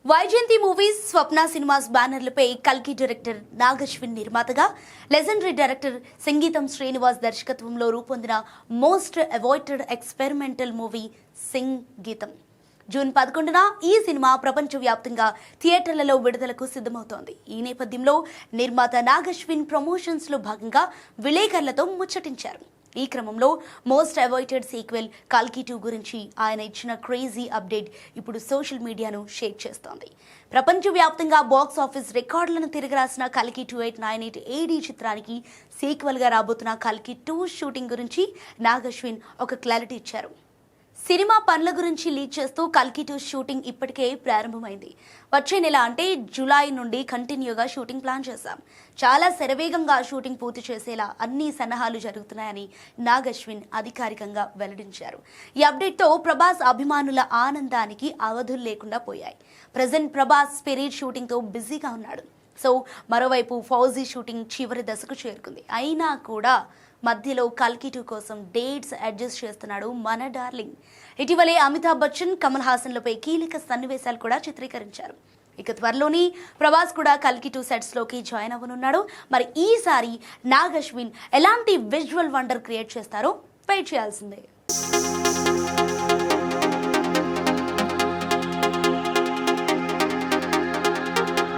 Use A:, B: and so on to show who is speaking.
A: Vyjayanthi movies స్వప్న cinemas బ్యానర్లపై కల్కి director Nag Ashwin నిర్మాతగా legendary director సంగీతం శ్రీనివాస్ దర్శకత్వంలో రూపొందిన most awaited experimental movie Singh గీతం జూన్ 11న ఈ సినిమా ప్రపంచవ్యాప్తంగా థియేటర్లలో విడుదలకు సిద్ధమవుతోంది. ఈ నేపథ్యంలో నిర్మాత నాగశ్విన్ ప్రమోషన్స్ లో భాగంగా విలేకరులతో ముచ్చటించారు. ఈ క్రమంలో మోస్ట్ అవైటెడ్ సీక్వెల్ కల్కి 2 గురించి ఆయన ఇచ్చిన క్రేజీ అప్డేట్ ఇప్పుడు సోషల్ మీడియాను షేక్ చేస్తోంది. ప్రపంచవ్యాప్తంగా బాక్స్ ఆఫీస్ రికార్డులను తిరగరాసిన కల్కి 2898 AD చిత్రానికి సీక్వెల్ గా రాబోతున్న కల్కి 2 షూటింగ్ గురించి నాగశ్విన్ ఒక క్లారిటీ ఇచ్చారు. సినిమా పనుల గురించి లీడ్ చేస్తూ కల్కి 2 షూటింగ్ ఇప్పటికే ప్రారంభమైంది. వచ్చే నెల అంటే జూలై నుండి కంటిన్యూగా షూటింగ్ ప్లాన్ చేశాం. చాలా శరవేగంగా షూటింగ్ పూర్తి చేసేలా అన్ని సన్నాహాలు జరుగుతున్నాయని నాగశ్విన్ అధికారికంగా వెల్లడించారు. ఈ అప్డేట్తో ప్రభాస్ అభిమానుల ఆనందానికి అవధులు లేకుండా పోయాయి. ప్రజెంట్ ప్రభాస్ స్పిరిట్ షూటింగ్తో బిజీగా ఉన్నాడు. సో మరోవైపు ఫౌజీ షూటింగ్ చివరి దశకు చేరుకుంది. అయినా కూడా మధ్యలో కల్కి 2 కోసం డేట్స్ అడ్జస్ట్ చేస్తున్నాడు మన డార్లింగ్. ఇటీవలే అమితాబ్ బచ్చన్, కమల్ హాసన్లపై కీలక సన్నివేశాలు కూడా చిత్రీకరించారు. ఇక త్వరలోని ప్రభాస్ కూడా కల్కి 2 సెట్స్ లోకి జాయిన్ అవ్వనున్నాడు. మరి ఈసారి నాగశ్విన్ ఎలాంటి విజువల్ వండర్ క్రియేట్ చేస్తారో వెయిట్ చేయాల్సిందే.